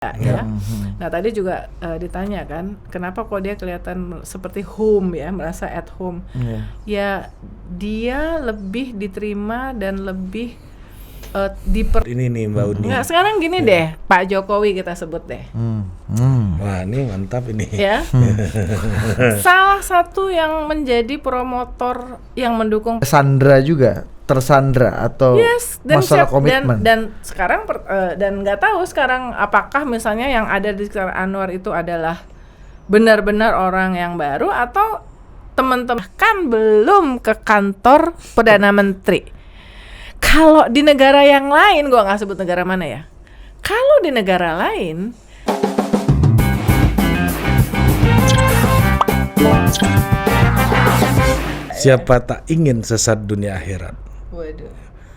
ya. Nah tadi juga ditanya kan, kenapa kok dia kelihatan seperti home ya, merasa at home. Ya dia lebih diterima dan lebih ini nih Mbak Uni. Nggak, sekarang gini deh, Pak Jokowi kita sebut deh. Wah ini mantap ini. Ya. Salah satu yang menjadi promotor yang mendukung Sandra juga tersandra atau masalah komitmen dan sekarang dan nggak tahu sekarang apakah misalnya yang ada di sekitar Anwar itu adalah benar-benar orang yang baru atau teman-teman kan belum ke kantor Perdana Menteri. Kalau di negara yang lain, gua nggak sebut negara mana ya, kalau di negara lain siapa tak ingin sesat dunia akhirat. waduh,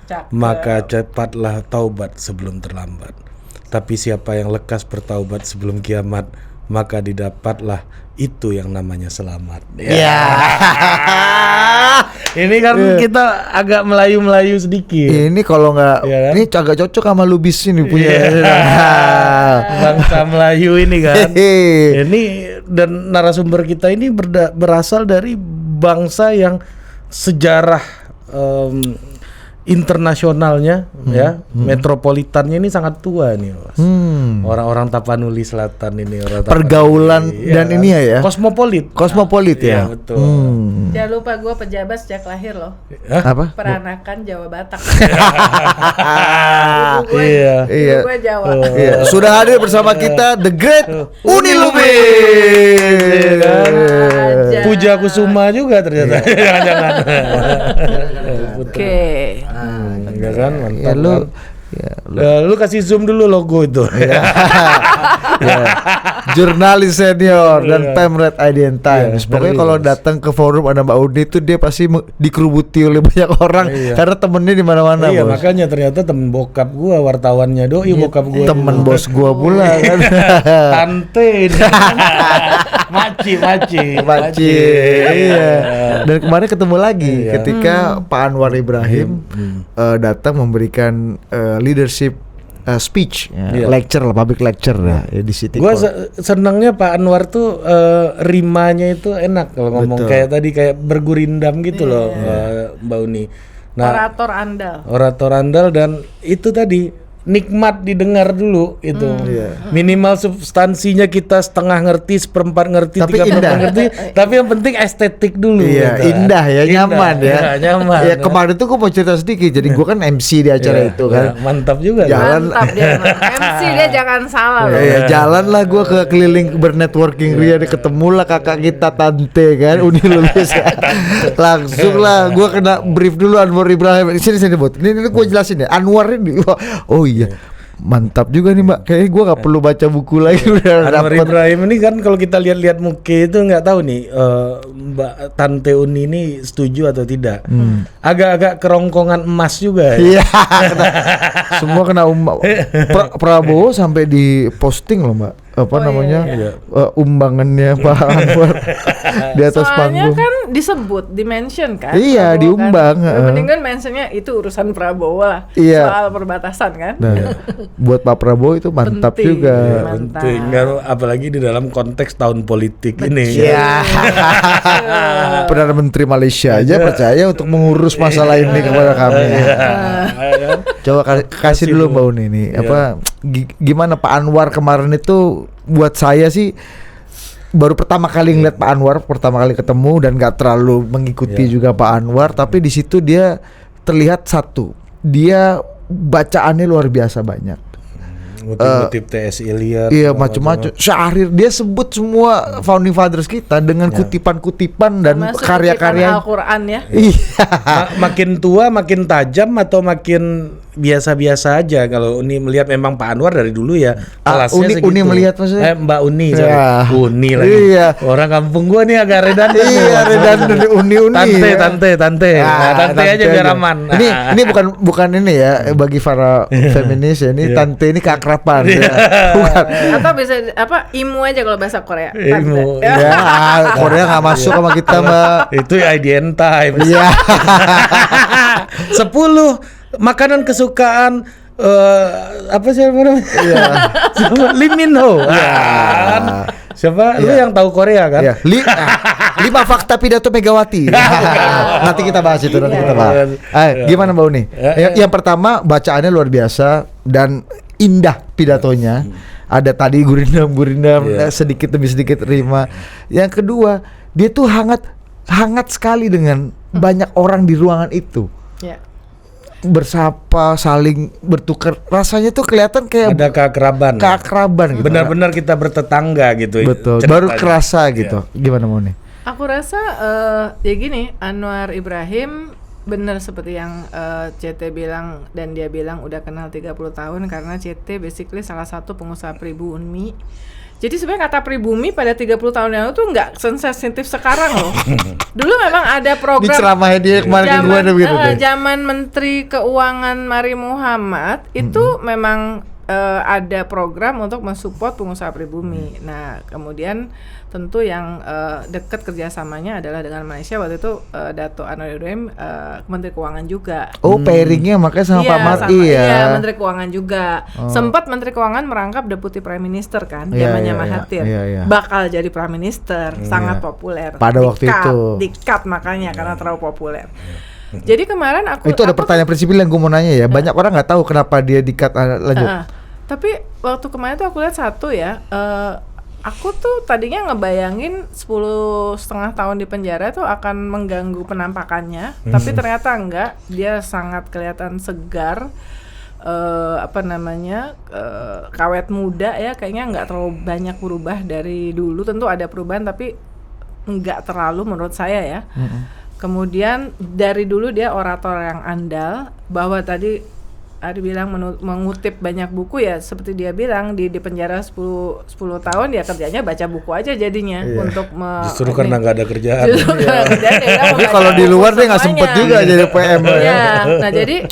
cakep. Maka cepatlah taubat sebelum terlambat. Tapi siapa yang lekas bertaubat sebelum kiamat, maka didapatlah itu yang namanya selamat. Ya. Ini kan kita agak Melayu sedikit. Ini kalau nggak, ya kan? ini agak cocok sama Lubis ini punya. Bangsa Melayu ini kan. Ini dan narasumber kita ini berasal dari bangsa yang sejarah internasionalnya ya, metropolitannya ini sangat tua nih, Mas. Orang-orang Tapanuli Selatan ini, orang pergaulan dan kan? ini ya. Kosmopolit Ya. Betul. Jangan lupa gue pejabat sejak lahir loh. Apa? Peranakan Jawa Batak. Iya. Ibu gue Jawa. Iya. Sudah hadir bersama kita The Great Uni Lubis. Puja Kusuma juga ternyata. Jangan-jangan. Oke. Ya kan, mantap. Lu Lu kasih zoom dulu logo itu. jurnalis senior dan Pemret IDN Times. Pokoknya kalau datang ke forum ada Mbak Uni itu dia pasti dikerubuti oleh banyak orang karena temennya di mana-mana. Iya, makanya ternyata temen bokap gua wartawannya doi bokap gua. Temen juga. bos gua pula kan. Tante. Maci. Iya. Dan kemarin ketemu lagi ketika Pak Anwar Ibrahim datang memberikan leadership speech, lecture lah, public lecture lah di City. Gua senangnya Pak Anwar tuh rimanya itu enak kalau ngomong. Kayak tadi kayak bergurindam gitu loh, Mbak Uni. Nah, orator andal dan itu tadi nikmat didengar dulu itu. Minimal substansinya kita setengah ngerti, seperempat ngerti, tapi 3/4 indah. ngerti, tapi yang penting estetik dulu. Iya, gitu. indah ya, nyaman ya. Nyaman. Ya kemarin tuh gue mau cerita sedikit. Jadi gue kan MC di acara itu kan. Mantap juga. Mantap dia. MC dia jangan salah loh. Ya, jalan lah gue ke keliling bernetworking Ria, ketemu lah kakak kita Tante kan, Uni Lubis. Langsung lah gue kena brief dulu Anwar Ibrahim. Sini bot. Ini gue jelasin ya. Anwar ini. Oh iya. Mantap juga nih Mbak. Kayaknya gue nggak perlu baca buku lagi udah Anwar dapet. Ibrahim ini kan kalau kita lihat muka itu nggak tahu nih Mbak Tante Uni ini setuju atau tidak. Agak-agak kerongkongan emas juga. Iya. Semua kena Prabowo sampai di posting loh Mbak. Namanya umbangannya Pak Anwar di atas soalnya panggung. kan disebut, dimention kan. Iya, Prabowo diumbang. Kan. Mending kan mentionnya itu urusan Prabowo lah. Iya. Soal perbatasan kan. Nah, buat Pak Prabowo itu mantap Penting. juga. Mantap. Penting, apalagi di dalam konteks tahun politik ini. Iya. Perdana Menteri Malaysia aja percaya untuk mengurus masalah ini kepada kami. Coba kasih dulu Mbak Uni nih. Gimana Pak Anwar kemarin itu buat saya sih baru pertama kali ngeliat Pak Anwar, pertama kali ketemu dan nggak terlalu mengikuti juga Pak Anwar, tapi di situ dia terlihat satu, dia bacaannya luar biasa banyak. Ngutip T.S. Eliot. Iya, macam-macam. Syahrir dia sebut semua founding fathers kita dengan kutipan-kutipan dan termasuk karya-karya Al-Quran ya. Iya. Makin tua makin tajam atau makin biasa-biasa aja kalau Uni melihat memang Pak Anwar dari dulu ya kelasnya segitu. Uni melihat maksudnya? Mbak Uni, Ya. Uni lagi. Iya. Orang kampung gua nih agak redundant. Iya, redundant Uni. Tante. Tante aja biar aman. Ini bukan ini ya bagi para feminis ya, ini tante ini keakraban ya. Bukan. Atau bisa imu aja kalau bahasa Korea. Imu. Tante. Ya, Korea nggak masuk sama kita Mbak. Itu IDN Times. Iya. 10 makanan kesukaan apa sih namanya? Iya. Lee Min Ho. Kan? Siapa? Lu yang tahu Korea kan? Iya. 5 fakta pidato Megawati. Nanti kita bahas itu, gimana Mbak Uni? Yang pertama, bacaannya luar biasa dan indah pidatonya. Ada tadi gurindam sedikit demi sedikit rima. Yang kedua, dia tuh hangat sekali dengan banyak orang di ruangan itu. Bersapa, saling bertukar, rasanya tuh kelihatan kayak ada keakraban gitu. Benar-benar kita bertetangga gitu. Betul. Baru kerasa gitu. Gimana mau nih? Aku rasa ya gini, Anwar Ibrahim benar seperti yang CT bilang, dan dia bilang udah kenal 30 tahun karena CT basically salah satu pengusaha pribumi. Jadi sebenarnya kata pribumi pada 30 tahun yang lalu tuh nggak sensitif sekarang loh. Dulu memang ada program. Di ceramahnya dia kemarin zaman Menteri Keuangan Mari Muhammad itu memang ada program untuk mensupport pengusaha pribumi. Nah, kemudian tentu yang dekat kerjasamanya adalah dengan Malaysia waktu itu Dato' Anwar Ibrahim Menteri Keuangan juga. Oh, pairingnya makanya sama Pak Marty ya. Iya, Menteri Keuangan juga. Sempat Menteri Keuangan merangkap Deputi Prime Minister kan, zamannya Mahathir. Bakal jadi Prime Minister, sangat populer. Pada waktu itu. Di-cut makanya karena terlalu populer. Jadi kemarin itu ada pertanyaan prinsipil yang gue mau nanya ya. Banyak orang nggak tahu kenapa dia di-cut. Lanjut. Tapi waktu kemarin tuh aku lihat satu ya. Aku tuh tadinya ngebayangin 10,5 tahun di penjara tuh akan mengganggu penampakannya, tapi ternyata enggak. Dia sangat kelihatan segar, kawet muda ya. Kayaknya enggak terlalu banyak berubah dari dulu. Tentu ada perubahan tapi enggak terlalu menurut saya ya. Kemudian dari dulu dia orator yang andal, bahwa tadi Ari bilang mengutip banyak buku ya, seperti dia bilang di penjara 10 tahun dia kerjanya baca buku aja jadinya untuk justru karena nggak ada kerjaan. Tapi kalau di luar dia nggak sempet juga jadi PM. Nah jadi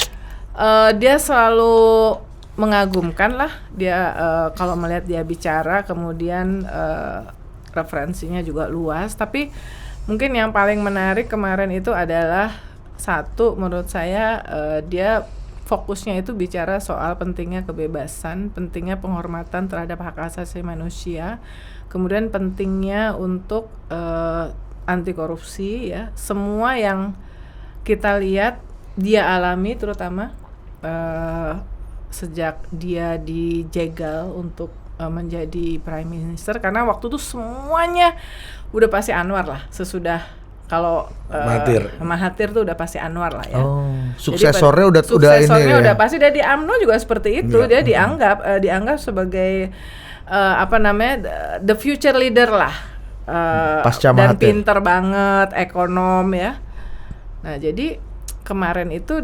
dia selalu mengagumkan lah dia kalau melihat dia bicara, kemudian referensinya juga luas. Tapi mungkin yang paling menarik kemarin itu adalah satu, menurut saya dia fokusnya itu bicara soal pentingnya kebebasan, pentingnya penghormatan terhadap hak asasi manusia, kemudian pentingnya untuk anti korupsi ya. Semua yang kita lihat dia alami, terutama sejak dia dijegal untuk menjadi Prime Minister, karena waktu itu semuanya udah pasti Anwar lah sesudah. Kalau Mahathir tuh udah pasti Anwar lah ya. Suksesornya udah udah pasti. Dia di UMNO juga seperti itu. Dia dianggap sebagai the future leader lah. Pasca dan Mahathir. pinter banget, ekonom ya. Nah jadi kemarin itu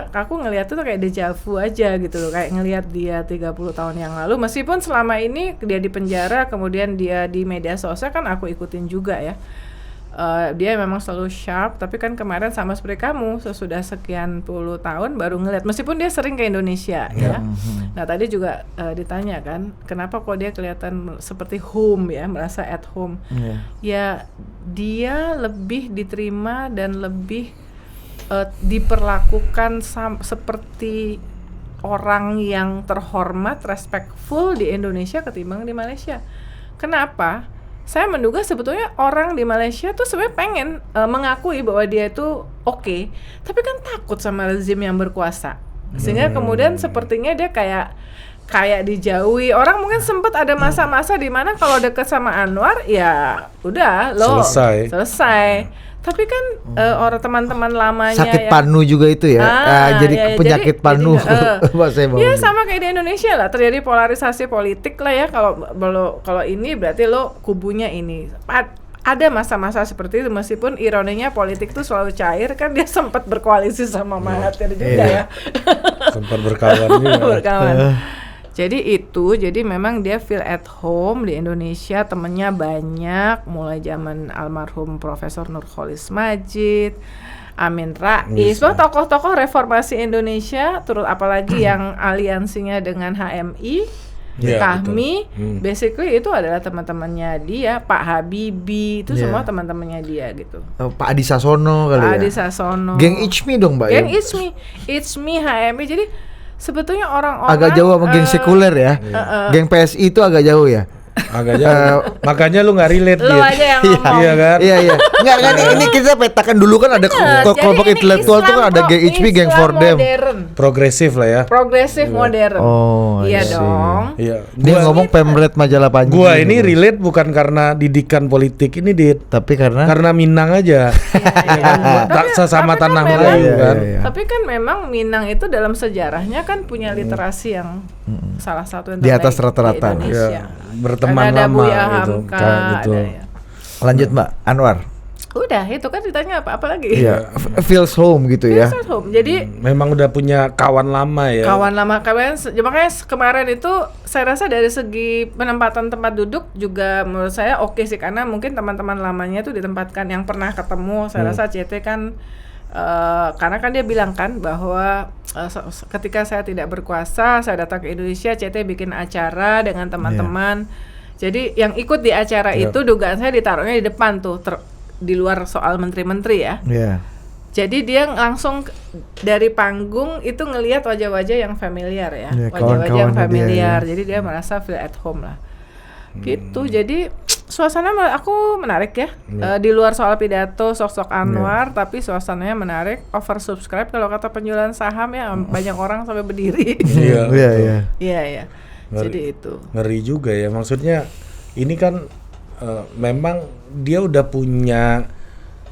aku ngeliat tuh kayak deja vu aja gitu loh, kayak ngelihat dia 30 tahun yang lalu, meskipun selama ini dia di penjara, kemudian dia di media sosial kan aku ikutin juga ya. Dia memang selalu sharp, tapi kan kemarin sama seperti kamu, sesudah sekian puluh tahun baru ngeliat, meskipun dia sering ke Indonesia ya. Nah tadi juga ditanya kan, kenapa kok dia kelihatan seperti home ya, merasa at home. Ya dia lebih diterima dan lebih diperlakukan seperti orang yang terhormat, respectful di Indonesia ketimbang di Malaysia. Kenapa? Saya menduga sebetulnya orang di Malaysia tuh sebenarnya pengen mengakui bahwa dia itu oke, tapi kan takut sama rezim yang berkuasa, sehingga kemudian sepertinya dia kayak dijauhi. Orang mungkin sempat ada masa-masa di mana kalau deket sama Anwar ya udah lo selesai. Tapi kan orang teman-teman lamanya sakit panu juga itu ya, jadi penyakit panu. Iya sama kayak di Indonesia lah, terjadi polarisasi politik lah ya. Kalau ini berarti lo kubunya ini. Ada masa-masa seperti itu, meskipun ironinya politik itu selalu cair kan. Dia sempat berkoalisi sama Mahathir juga ya. Sempat berkawan juga. Jadi memang dia feel at home di Indonesia, temennya banyak, mulai zaman almarhum Profesor Nurcholish Madjid, Amin Rais, tokoh-tokoh reformasi Indonesia, terus apalagi yang aliansinya dengan HMI, Kahmi, basically itu adalah teman-temannya dia, Pak Habibie, itu semua teman-temannya dia gitu. Pak Adi Sasono kali ya. Adi Sasono. Geng It's Me dong Mbak. Geng It's Me HMI. Jadi sebetulnya orang-orang agak jauh sama geng sekuler ya. Geng PSI itu agak jauh ya. Agak jauh. Makanya lu nggak relate lu gitu. aja yang ngomong. Iya kan? Iya. Enggak kan ini kita petakan dulu kan ada kelompok intelektual tuh kan ada geng HP, geng for them. Progresif lah ya. Progresif modern. Oh, iya I see. dong. Iya. Dia ngomong pemret majalah Panji. Gua ini relate bukan karena didikan politik ini, Dit. Tapi karena Minang aja. Iya kan? Sesama tanah memang- Melayu kan. Iya. Tapi kan memang Minang itu dalam sejarahnya kan punya literasi yang salah satu yang Di atas terbaik rata-rata. di Indonesia. Ya, berteman Ada lama Buya gitu. Hamka, Gitu. ada ya. Lanjut Mbak Anwar. Udah, itu kan ditanya apa lagi? Iya, feels home gitu ya. Feels at home. Jadi Memang udah punya kawan lama ya. kawan lama kalian, makanya kemarin itu saya rasa dari segi penempatan tempat duduk juga menurut saya oke sih, karena mungkin teman-teman lamanya itu ditempatkan yang pernah ketemu. Saya rasa CT kan karena kan dia bilang kan bahwa ketika saya tidak berkuasa, saya datang ke Indonesia, CT bikin acara dengan teman-teman. Jadi yang ikut di acara itu dugaan saya ditaruhnya di depan tuh, di luar soal menteri-menteri ya. Iya. Jadi dia langsung dari panggung itu ngelihat wajah-wajah yang familiar ya, Ya, wajah-wajah yang kawan-kawannya familiar. dia, ya. Jadi dia merasa feel at home lah. Gitu. Jadi suasana aku menarik ya. Di luar soal pidato sosok Anwar, tapi suasananya menarik, oversubscribe kalau kata penjualan saham ya, banyak orang sampai berdiri. Iya. Iya. Iya. Jadi itu. Ngeri juga ya. Maksudnya ini kan memang dia udah punya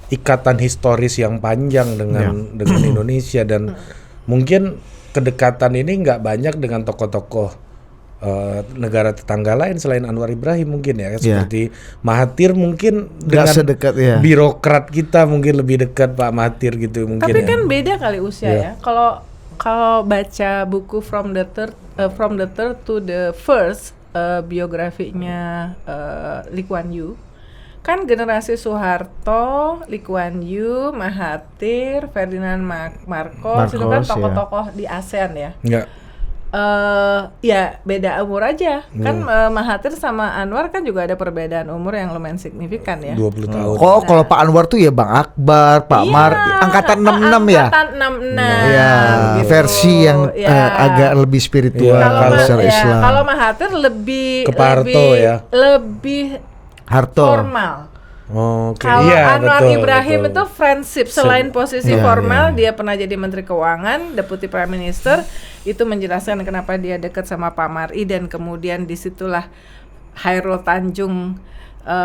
ikatan historis yang panjang dengan Indonesia, dan mungkin kedekatan ini nggak banyak dengan tokoh-tokoh negara tetangga lain selain Anwar Ibrahim mungkin ya, seperti Mahathir mungkin dengan sedekat ya. birokrat kita mungkin lebih dekat Pak Mahathir gitu mungkin. Tapi ya. kan beda kali usia ya. Kalau baca buku From the Third to the First, biografinya Lee Kuan Yew, kan generasi Soeharto, Lee Kuan Yew, Mahathir, Ferdinand Marcos itu kan tokoh-tokoh di ASEAN ya. Enggak. Ya beda umur aja kan. Mahathir sama Anwar kan juga ada perbedaan umur yang lumayan signifikan ya. 20 tahun. Oh, kalau Pak Anwar tuh ya Bang Akbar, Pak Mar, angkatan 66 ya. Angkatan 66. Iya, gitu. versi yang agak lebih spiritual Kalau secara Islam. Kalau Mahathir lebih Ke Pak Harto ya. lebih Harto. formal. Oke. Kalau Iya, Anwar betul, Ibrahim betul. itu friendship, selain posisi Iya, formal, dia pernah jadi Menteri Keuangan, Deputy Prime Minister, itu menjelaskan kenapa dia dekat sama Pak Mari, dan kemudian disitulah Hairul Tanjung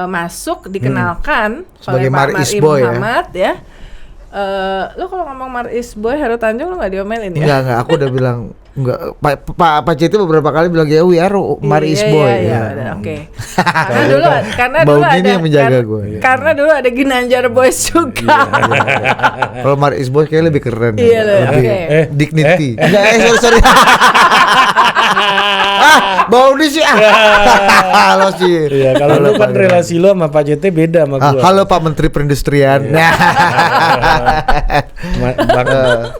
masuk, dikenalkan Sebagai oleh Pak Mar Mari Isboy Muhammad ya. Lo kalau ngomong Mar Isboy, Hairul Tanjung lo nggak diomelin ya? Enggak, aku udah bilang enggak. Pak Citi beberapa kali bilang ya, we are Mar Isboy. Iya, oke. Karena Bau dulu gini ada yang menjaga gue. Karena dulu ada Ginanjar Boys juga. Kalau Mar Isboy kayak lebih keren. Iya, lebih oke. dignity. Enggak, sorry. Bau di sih. Halo sih. Iya, kalau lu kan relasi lu sama Pak JT beda sama gua. Halo Pak Menteri Perindustrian.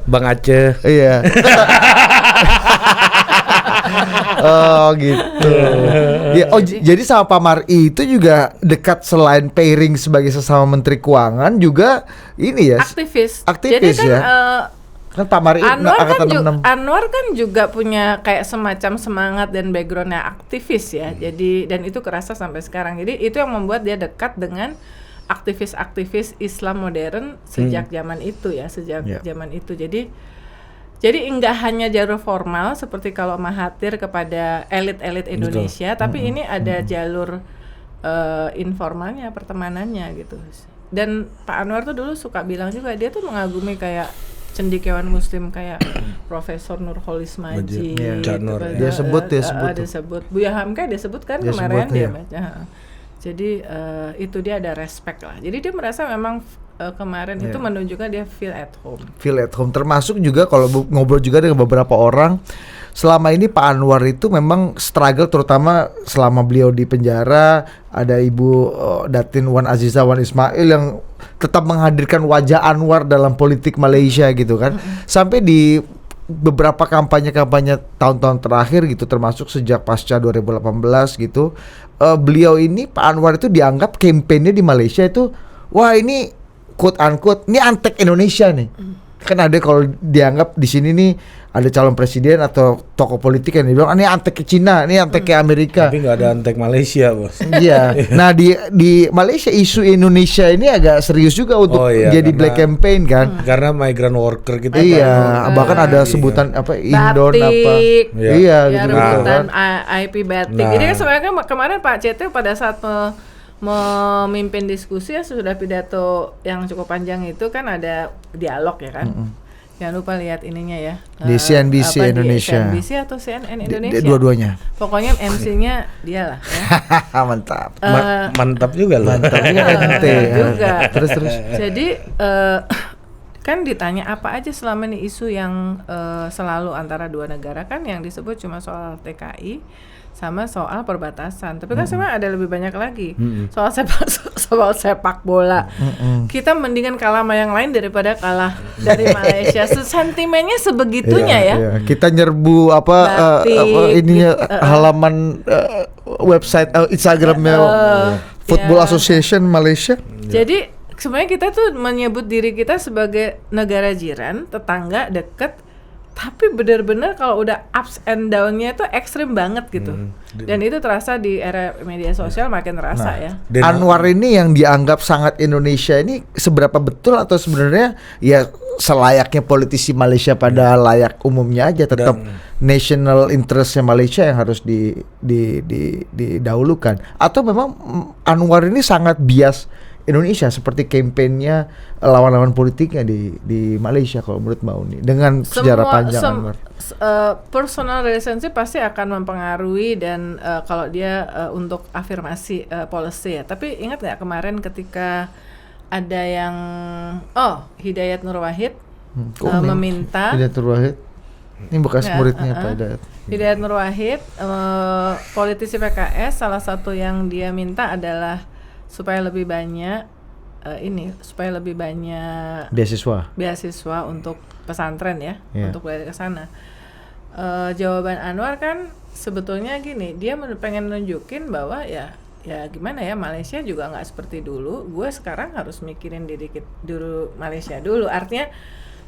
Bang Aceh. Iya. Oh gitu. Ya, jadi sama Pak Mari itu juga dekat, selain pairing sebagai sesama Menteri Keuangan juga ini ya. Aktivis. Aktivis Jadi kan, ya. Kan Pak Mari Anwar kan juga punya kayak semacam semangat dan backgroundnya aktivis ya. Jadi dan itu kerasa sampai sekarang. Jadi itu yang membuat dia dekat dengan aktivis-aktivis Islam modern sejak zaman itu ya, zaman itu. Jadi enggak hanya jalur formal seperti kalau Mahathir kepada elit-elit Indonesia, tapi ini ada jalur informalnya, pertemanannya gitu. Dan Pak Anwar tuh dulu suka bilang juga, dia tuh mengagumi kayak cendekiawan Muslim kayak Profesor Nurholis Maji. Janur, gitu. Dia sebut. Buya Hamka dia sebut kan Dia kemarin sebut, dia ya. baca. Jadi itu dia ada respect lah. Jadi dia merasa memang kemarin itu menunjukkan dia feel at home. Feel at home, termasuk juga kalau ngobrol juga dengan beberapa orang, selama ini Pak Anwar itu memang struggle, terutama selama beliau di penjara. Ada Ibu Datin Wan Aziza Wan Ismail yang tetap menghadirkan wajah Anwar dalam politik Malaysia gitu kan. Sampai di beberapa kampanye-kampanye tahun-tahun terakhir gitu, termasuk sejak pasca 2018 gitu, beliau ini Pak Anwar itu dianggap kampanye di Malaysia itu, wah ini quote unquote ini antek Indonesia nih. Kan ada kalau dianggap di sini nih ada calon presiden atau tokoh politik yang dibilang ini antek ke Cina, ini antek ke Amerika. Tapi nggak ada antek Malaysia, bos. Iya. Nah di Malaysia isu Indonesia ini agak serius juga untuk jadi black campaign kan. Karena migrant worker gitu. Iya. Bahkan ada sebutan apa Indon apa. Iya. Ya, rebutan IP batik. Jadi kan sebenarnya kemarin Pak CT pada saat memimpin diskusi ya sudah pidato yang cukup panjang itu kan ada dialog ya kan. Jangan lupa lihat ininya ya. Di CNBC Indonesia. Di CNBC atau CNN Indonesia. Dua-duanya. Pokoknya MC-nya dia lah ya. Mantap. Mantap juga loh. Mantap juga ente. Juga. Terus. Jadi kan ditanya apa aja selama ini isu yang selalu antara dua negara kan yang disebut cuma soal TKI sama soal perbatasan. Tapi kan sebenarnya ada lebih banyak lagi. Soal sepak bola. Kita mendingan kalah sama yang lain daripada kalah dari Malaysia. Sentimennya sebegitunya ya. Kita nyerbu ininya halaman website Instagramnya Football Association Malaysia. Jadi sebenarnya kita tuh menyebut diri kita sebagai negara jiran, tetangga, deket. Tapi benar-benar kalau udah ups and down-nya itu ekstrim banget gitu. Dan itu terasa di era media sosial makin terasa ya. Anwar ini yang dianggap sangat Indonesia ini seberapa betul atau sebenarnya ya selayaknya politisi Malaysia pada layak umumnya aja tetap national interest-nya Malaysia yang harus didahulukan atau memang Anwar ini sangat bias Indonesia seperti kampanyenya lawan-lawan politiknya di Malaysia kalau menurut Mbak Uni dengan sejarah panjang Anwar. Personal relationship pasti akan mempengaruhi dan kalau dia untuk afirmasi policy ya. Tapi ingat nggak kemarin ketika ada yang Hidayat Nur Wahid meminta Hidayat Nur Wahid ini bekas muridnya Pak Hidayat. Hidayat Nur Wahid politisi PKS salah satu yang dia minta adalah supaya lebih banyak beasiswa untuk pesantren ya, untuk belajar ke sana. Jawaban Anwar kan sebetulnya gini, dia pengen nunjukin bahwa ya gimana ya, Malaysia juga nggak seperti dulu. Gue sekarang harus mikirin diri dulu Malaysia dulu. Artinya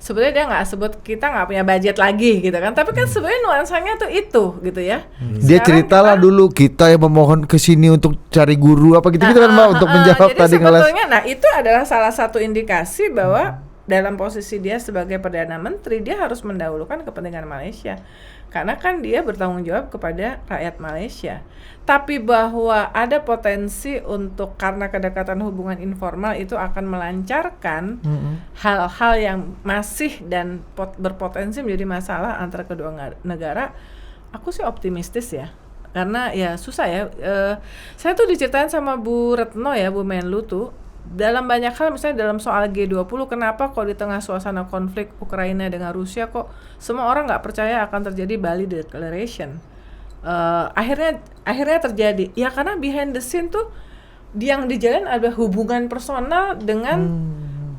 sebenarnya dia nggak sebut kita nggak punya budget lagi gitu kan, tapi kan sebenarnya nuansanya tuh itu gitu ya. Dia ceritalah dulu kita yang memohon ke sini untuk cari guru apa gitu kan Mbak untuk menjawab jadi tadi sebetulnya itu adalah salah satu indikasi bahwa dalam posisi dia sebagai Perdana Menteri dia harus mendahulukan kepentingan Malaysia. Karena kan dia bertanggung jawab kepada rakyat Malaysia. Tapi bahwa ada potensi untuk karena kedekatan hubungan informal itu akan melancarkan hal-hal yang masih dan berpotensi menjadi masalah antara kedua negara, aku sih optimistis ya. Karena ya susah ya. Saya tuh diceritain sama Bu Retno ya, Bu Menlu tuh, dalam banyak hal misalnya dalam soal G20 kenapa kok di tengah suasana konflik Ukraina dengan Rusia kok semua orang nggak percaya akan terjadi Bali Declaration. Akhirnya terjadi ya karena behind the scene tuh yang dijalin ada hubungan personal dengan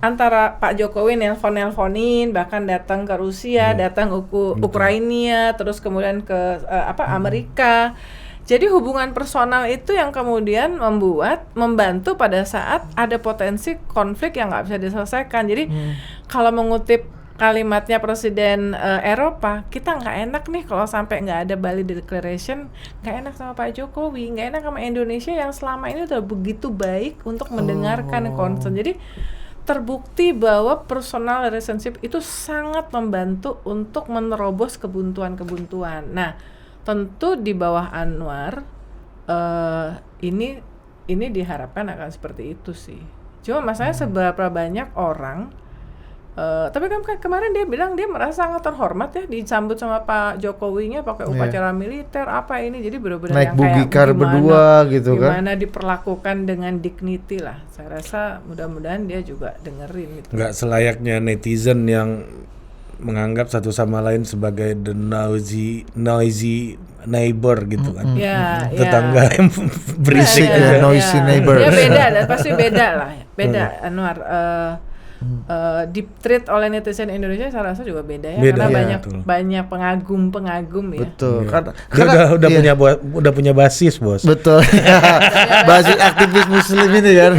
antara Pak Jokowi nelponin bahkan datang ke Rusia, datang ke Ukraina, terus kemudian ke Amerika. Jadi hubungan personal itu yang kemudian membantu pada saat ada potensi konflik yang nggak bisa diselesaikan. Jadi kalau mengutip kalimatnya Presiden Eropa, kita nggak enak nih kalau sampai nggak ada Bali Declaration, nggak enak sama Pak Jokowi, nggak enak sama Indonesia yang selama ini udah begitu baik untuk mendengarkan concern. Jadi terbukti bahwa personal relationship itu sangat membantu untuk menerobos kebuntuan-kebuntuan. Nah, tentu di bawah Anwar ini diharapkan akan seperti itu sih. Cuma masalahnya seberapa banyak orang tapi kan kemarin dia bilang dia merasa sangat terhormat ya disambut sama Pak Jokowinya pakai upacara militer apa ini, jadi benar-benar naik yang kayak bugikar berdua gitu kan. Gimana diperlakukan dengan dignity lah. Saya rasa mudah-mudahan dia juga dengerin gitu. Nggak selayaknya netizen yang menganggap satu sama lain sebagai the noisy neighbor gitu kan. Tetangga yang berisik noisy neighbor. Ya beda, pasti beda lah. Beda Anwar. di-treat oleh netizen Indonesia saya rasa juga beda ya, Beda, karena betul. banyak pengagum ya. Betul. Dia udah punya basis, Bos. Betul. Basis aktivis muslim ini kan.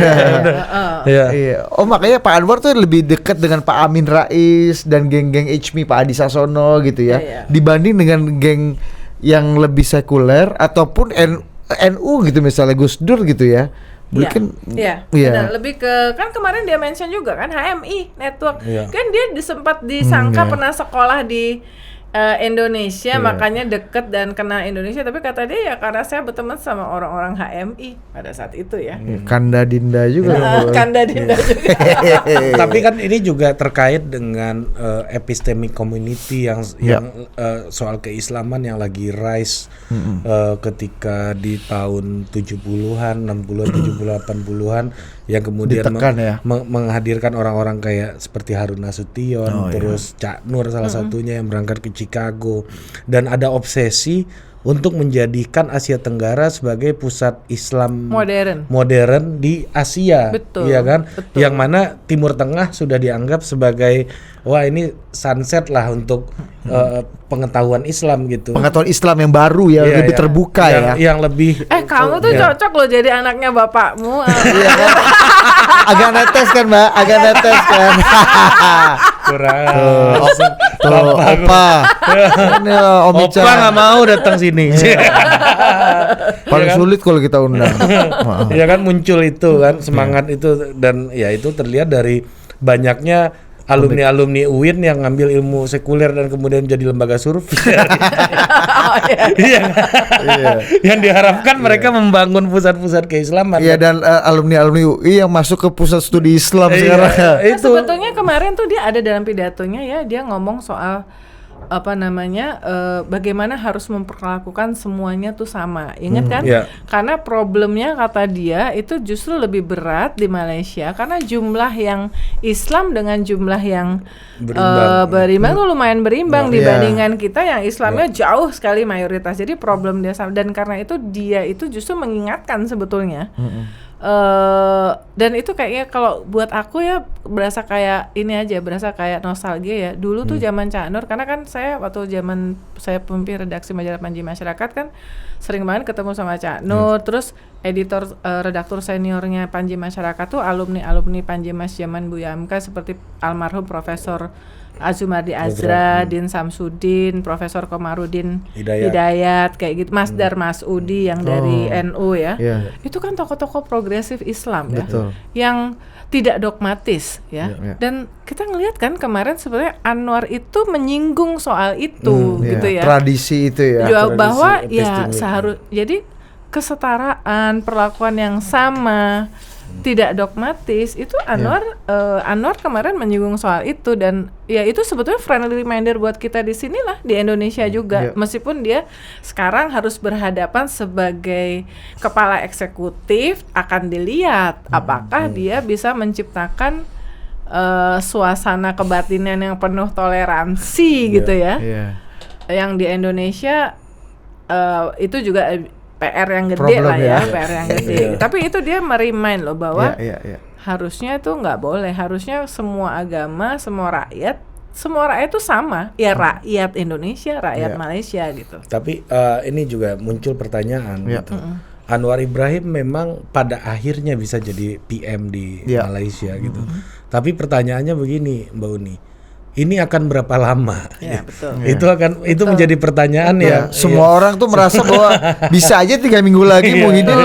Iya. Iya. Oh makanya Pak Anwar tuh lebih dekat dengan Pak Amin Rais dan geng-geng HMI Pak Adi Sasono gitu ya. Iya. Dibanding dengan geng yang lebih sekuler ataupun NU gitu misalnya Gus Dur gitu ya. Mungkin Iya. Benar, lebih ke kan kemarin dia mention juga kan HMI network. Iya. Kan dia sempat disangka pernah sekolah di Indonesia, makanya deket dan kenal Indonesia, tapi kata dia ya karena saya berteman sama orang-orang HMI pada saat itu ya. Kanda Dinda juga. Kanda Dinda juga. Tapi kan ini juga terkait dengan epistemic community yang soal keislaman yang lagi rise ketika di tahun 70-an, 60-an, 70-an, 80-an yang kemudian ditekan, menghadirkan orang-orang kayak seperti Harun Nasution, terus Cak Nur salah satunya yang berangkat ke Chicago, dan ada obsesi untuk menjadikan Asia Tenggara sebagai pusat Islam modern di Asia. Betul, iya kan? betul. Yang mana Timur Tengah sudah dianggap sebagai wah ini sunset lah untuk pengetahuan Islam gitu. Pengetahuan Islam yang baru ya, lebih terbuka yang lebih kamu tuh cocok loh jadi anaknya bapakmu. Iya kan? Agak netes kan, Mbak? Agak netes kan. kurang. Tuh, Opa. Ini Om Ica. Opa nggak mau datang sini. Paling sulit kalau kita undang. Ya kan muncul itu kan semangat itu, dan ya itu terlihat dari banyaknya alumni UIN yang ngambil ilmu sekuler dan kemudian jadi lembaga survei. Iya. Yang diharapkan mereka membangun pusat-pusat keislaman. Iya, dan alumni UI yang masuk ke pusat studi Islam sekarang. Nah, sebetulnya kemarin tuh dia ada dalam pidatonya ya, dia ngomong soal bagaimana harus memperlakukan semuanya tuh sama. Ingat kan? Karena problemnya kata dia itu justru lebih berat di Malaysia karena jumlah yang Islam dengan jumlah yang berimbang tuh lumayan berimbang dibandingkan kita yang Islamnya jauh sekali mayoritas. Jadi problem dia sama, dan karena itu dia itu justru mengingatkan sebetulnya. Dan itu kayaknya kalau buat aku ya berasa kayak ini aja, berasa kayak nostalgia ya. Dulu tuh zaman Cak Nur, karena kan saya waktu zaman saya pemimpin redaksi majalah Panji Masyarakat kan sering banget ketemu sama Cak Nur. Terus redaktur seniornya Panji Masyarakat tuh alumni Panji Mas zaman Bu Yamka seperti almarhum Profesor Azumardi Azra, Din Samsudin, Profesor Komarudin Hidayat, kayak gitu, Mas Dar Masudi yang dari NU ya. Itu kan tokoh-tokoh progresif Islam ya, yang tidak dogmatis ya. Dan kita ngelihat kan kemarin sebenarnya Anwar itu menyinggung soal itu gitu ya. Tradisi itu ya. Bahwa ya jadi kesetaraan, perlakuan yang sama, tidak dogmatis itu Anwar kemarin menyinggung soal itu, dan ya itu sebetulnya friendly reminder buat kita di sini lah di Indonesia juga, meskipun dia sekarang harus berhadapan sebagai kepala eksekutif, akan dilihat apakah dia bisa menciptakan suasana kebatinan yang penuh toleransi gitu ya. Yang di Indonesia itu juga PR yang gede lah ya, PR yang gede. Tapi itu dia merimain loh bahwa harusnya itu nggak boleh, harusnya semua agama, semua rakyat itu sama, ya rakyat Indonesia, rakyat Malaysia gitu. Tapi ini juga muncul pertanyaan gitu. Anwar Ibrahim memang pada akhirnya bisa jadi PM di Malaysia gitu. Tapi pertanyaannya begini, Mbak Uni. Ini akan berapa lama? Ya, betul. Itu menjadi pertanyaan ya. Semua orang tuh merasa bahwa bisa aja 3 minggu lagi Muhyiddin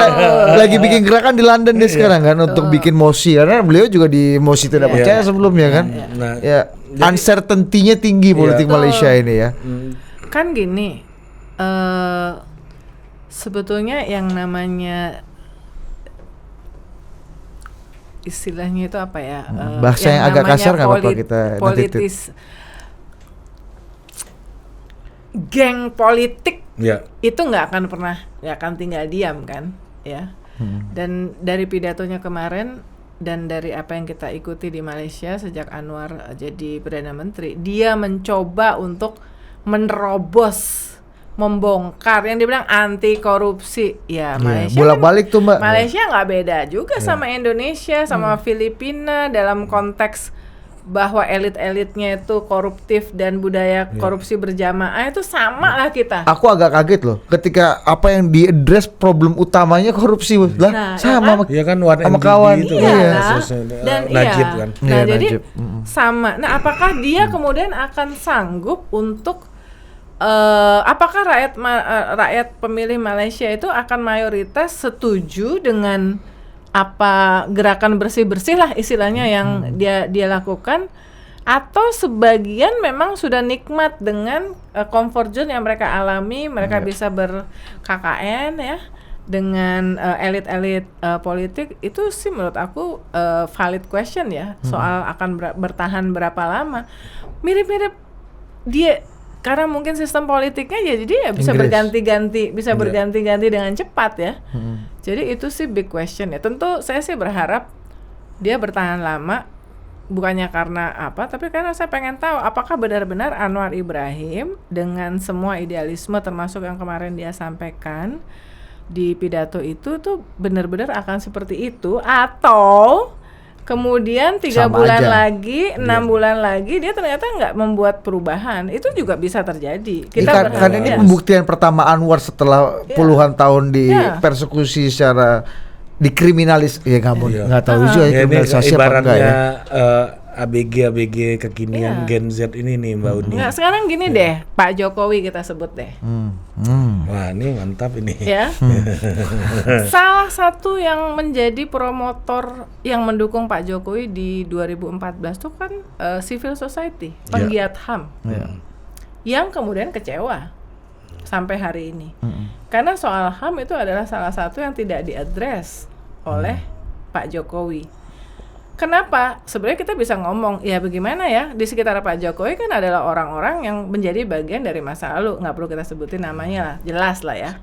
lagi bikin gerakan di London deh sekarang kan untuk bikin mosi, karena beliau juga di mosi tidak percaya sebelumnya kan. Uncertainty-nya tinggi politik Malaysia ini ya. Kan gini, sebetulnya yang namanya istilahnya itu apa ya, bahasa yang agak kasar nggak apa-apa kita geng politik itu nggak akan tinggal diam kan ya. Dan dari pidatonya kemarin dan dari apa yang kita ikuti di Malaysia sejak Anwar jadi Perdana Menteri, dia mencoba untuk menerobos, membongkar yang dibilang anti korupsi ya. Malaysia bolak-balik tuh Mbak. Malaysia nggak beda juga sama Indonesia, sama Filipina dalam konteks bahwa elit-elitnya itu koruptif dan budaya korupsi berjamaah itu sama lah kita. Aku agak kaget loh ketika apa yang diadres problem utamanya korupsi lah, sama ya kan sama kawan itu dan Najib kan. Nah jadi sama. Nah apakah dia kemudian akan sanggup untuk apakah rakyat pemilih Malaysia itu akan mayoritas setuju dengan apa gerakan bersih-bersih lah istilahnya yang dia lakukan, atau sebagian memang sudah nikmat dengan comfort zone yang mereka alami, mereka bisa ber-KKN ya dengan elit-elit politik. Itu sih menurut aku valid question ya, soal akan bertahan berapa lama. Mirip-mirip dia karena mungkin sistem politiknya jadi dia bisa berganti-ganti, berganti-ganti dengan cepat ya. Jadi itu sih big question ya. Tentu saya sih berharap dia bertahan lama, bukannya karena apa, tapi karena saya pengen tahu apakah benar-benar Anwar Ibrahim dengan semua idealisme termasuk yang kemarin dia sampaikan di pidato itu tuh benar-benar akan seperti itu, atau kemudian 3 bulan lagi, 6 bulan lagi dia ternyata nggak membuat perubahan. Itu juga bisa terjadi. Kita kan ini pembuktian pertama Anwar setelah puluhan tahun dipersekusi secara dikriminalis. Ya nggak tahu juga ya kriminalisasi apa enggak ya. ABG kekinian Gen Z ini nih Mbak Uni. Nggak, sekarang gini deh, Pak Jokowi kita sebut deh. Wah ini mantap ini. Ya. Salah satu yang menjadi promotor yang mendukung Pak Jokowi di 2014 itu kan civil society, penggiat HAM, yang kemudian kecewa sampai hari ini. Karena soal HAM itu adalah salah satu yang tidak diadres oleh Pak Jokowi. Kenapa? Sebenarnya kita bisa ngomong, ya bagaimana ya, di sekitar Pak Jokowi kan adalah orang-orang yang menjadi bagian dari masa lalu, nggak perlu kita sebutin namanya lah, jelas lah ya.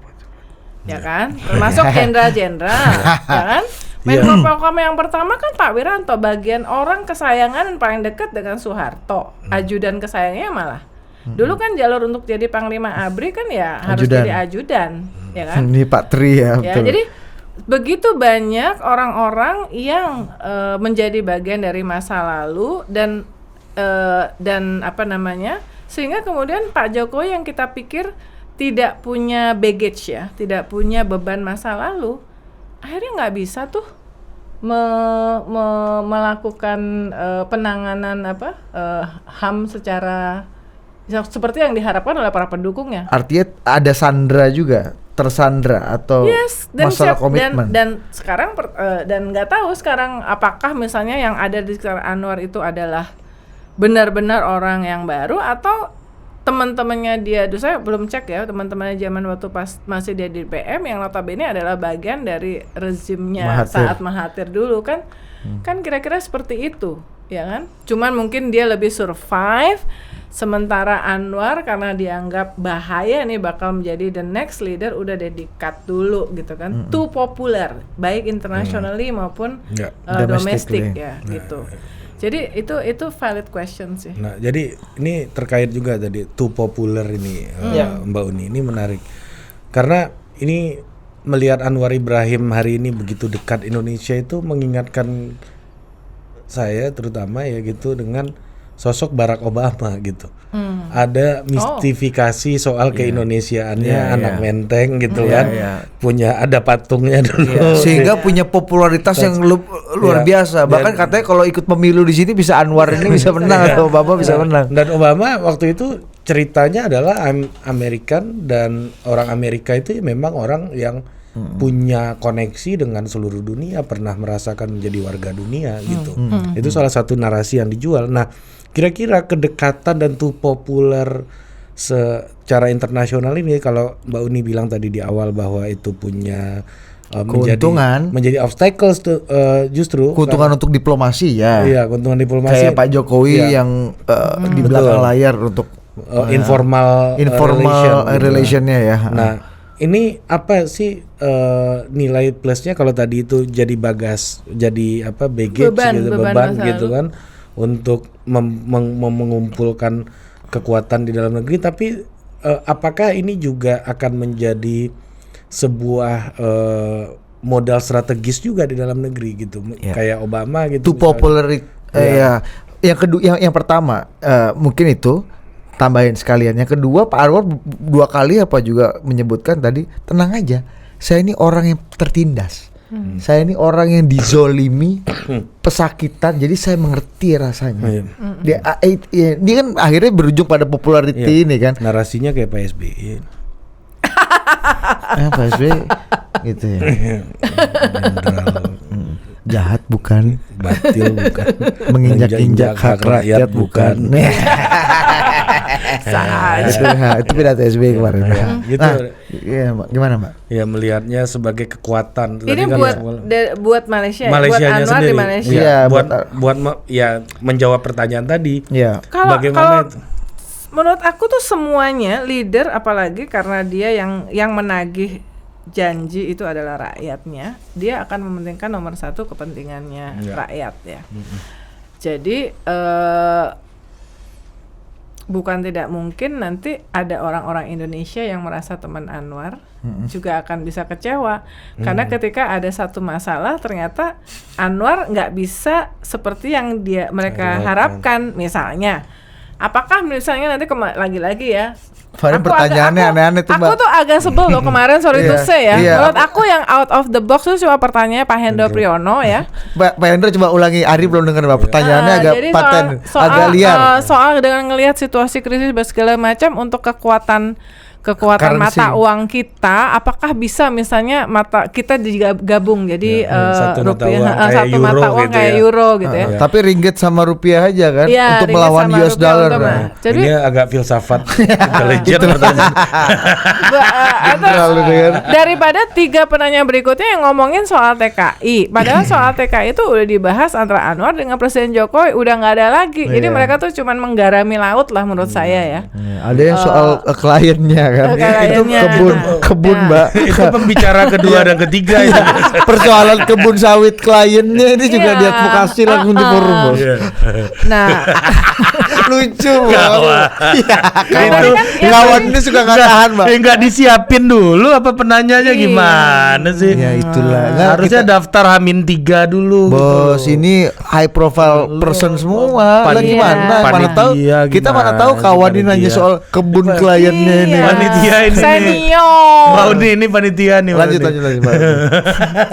Ya kan? Termasuk jenderal-jenderal, ya kan? Menko Polhukam yang pertama kan Pak Wiranto, bagian orang kesayangan dan paling dekat dengan Soeharto, ajudan kesayangannya malah. Dulu kan jalur untuk jadi Panglima ABRI kan ya harus jadi ajudan, ya kan? Ini Pak Tri ya, betul. Jadi begitu banyak orang-orang yang menjadi bagian dari masa lalu dan apa namanya, sehingga kemudian Pak Jokowi yang kita pikir tidak punya baggage ya, tidak punya beban masa lalu, akhirnya nggak bisa tuh melakukan penanganan HAM secara seperti yang diharapkan oleh para pendukungnya. Artinya ada tersandra atau masalah komitmen. Dan sekarang dan nggak tahu sekarang apakah misalnya yang ada di sekitar Anwar itu adalah benar-benar orang yang baru atau teman-temannya dia. Saya belum cek ya teman-temannya zaman waktu pas masih dia di PM yang notabene adalah bagian dari rezimnya saat Mahathir dulu kan. Kan kira-kira seperti itu, ya kan? Cuman mungkin dia lebih survive. Sementara Anwar karena dianggap bahaya nih bakal menjadi the next leader udah di-cut dulu gitu kan. Too popular baik internationally maupun domestik ya gitu. Jadi itu valid question sih. Nah, jadi ini terkait juga tadi too popular ini Mbak Uni, ini menarik. Karena ini melihat Anwar Ibrahim hari ini begitu dekat Indonesia itu mengingatkan saya terutama ya gitu dengan sosok Barack Obama gitu. Ada mistifikasi soal keindonesiaannya, anak menteng gitu kan. Punya ada patungnya dulu. Sehingga punya popularitas yang luar biasa. Bahkan katanya kalau ikut pemilu di sini bisa Anwar ini bisa menang atau Obama bisa menang. Dan Obama waktu itu ceritanya adalah American, dan orang Amerika itu memang orang yang punya koneksi dengan seluruh dunia, pernah merasakan menjadi warga dunia gitu. Itu salah satu narasi yang dijual. Nah, kira-kira kedekatan dan too popular secara internasional ini, kalau Mbak Uni bilang tadi di awal bahwa itu punya menjadi obstacles justru keuntungan untuk diplomasi ya. Iya, keuntungan diplomasi. Kayak Pak Jokowi yang di belakang layar untuk informal relationnya ya. Nah, ini apa sih nilai plusnya kalau tadi itu jadi jadi baggage beban gitu kan untuk mengumpulkan kekuatan di dalam negeri, tapi apakah ini juga akan menjadi sebuah modal strategis juga di dalam negeri gitu, kayak Obama gitu. Too popular yang kedua, yang pertama mungkin itu tambahin sekalian. Yang kedua, Pak Anwar 2 kali apa juga menyebutkan tadi, tenang aja, saya ini orang yang tertindas. Saya ini orang yang dizolimi, pesakitan, jadi saya mengerti rasanya. Dia kan akhirnya berujung pada popularity ini kan. Narasinya kayak Pak SBY. Pak SBY gitu ya. Jahat bukan, batil bukan, menginjak-injak hak rakyat bukan. Itu pidato SBY kemarin. Gitu. Iya, gimana Mbak? Ya melihatnya sebagai kekuatan. Ini buat Malaysia, Malaysianya buat Anwar sendiri. di Malaysia. Iya, buat menjawab pertanyaan tadi. Iya. Bagaimana itu? Menurut aku tuh semuanya leader, apalagi karena dia yang menagih janji itu adalah rakyatnya, dia akan mementingkan nomor 1 kepentingannya rakyat ya. Jadi bukan tidak mungkin nanti ada orang-orang Indonesia yang merasa teman Anwar juga akan bisa kecewa karena ketika ada satu masalah ternyata Anwar nggak bisa seperti yang mereka harapkan. Misalnya, apakah misalnya nanti lagi-lagi ya, pertanyaannya aneh-aneh tuh Mbak. Aku tuh agak sebel loh kemarin, sorry to say ya. Menurut aku yang out of the box tuh cuma pertanyaannya Pak Hendro Priyono ya. Pak Hendro coba ulangi, Ari belum dengar Mbak. Pertanyaannya agak paten, agak liar. Soal dengan ngelihat situasi krisis segala macam untuk kekuatan mata uang kita, apakah bisa misalnya mata kita digabung jadi rupiah satu mata uang kayak euro gitu ya. Tapi ringgit sama rupiah aja kan untuk melawan US dollar. Jadi ini agak filsafat intelijen daripada 3 penanya berikutnya yang ngomongin soal TKI. Padahal soal TKI itu udah dibahas antara Anwar dengan Presiden Jokowi, udah nggak ada lagi. Jadi mereka tuh cuman menggarami laut lah menurut saya ya. Ada yang soal kliennya kan. Itu kebun Mbak. Itu pembicara kedua dan ketiga itu. Persoalan kebun sawit kliennya ini juga diadvokasi langsung di forum Bos. Nah, lucu banget. Itu lawan ini suka nggak tahan Mbak. Nggak disiapin dulu apa penanyanya gimana sih? Ya itulah. Harusnya daftar H-3 dulu. Bos, ini high profile person semua. Lagi mana? Mana tahu kita mana tahu kawan ini nanya soal kebun kliennya ini. Panitia ini. Senior. Mau ini panitia nih. Lanjut.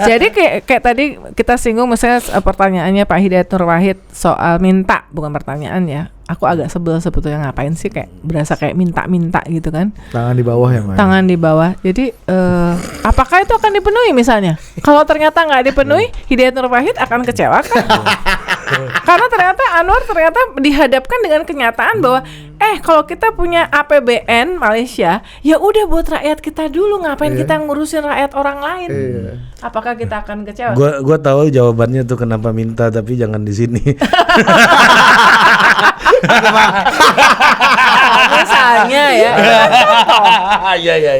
Jadi kayak tadi kita singgung misalnya pertanyaannya Pak Hidayat Nur Wahid soal minta, bukan pertanyaan ya. Aku agak sebel sebetulnya, ngapain sih kayak berasa kayak minta-minta gitu kan. Tangan di bawah ya Mbak. Tangan di bawah. Jadi apakah itu akan dipenuhi misalnya? Kalau ternyata nggak dipenuhi, Hidayat Nur Wahid akan kecewa kan? Karena ternyata Anwar dihadapkan dengan kenyataan bahwa kalau kita punya APBN Malaysia, ya udah buat rakyat kita dulu, ngapain kita ngurusin rakyat orang lain? Apakah kita akan kecewa? Gua tahu jawabannya tuh kenapa minta, tapi jangan di sini. Misalnya ya,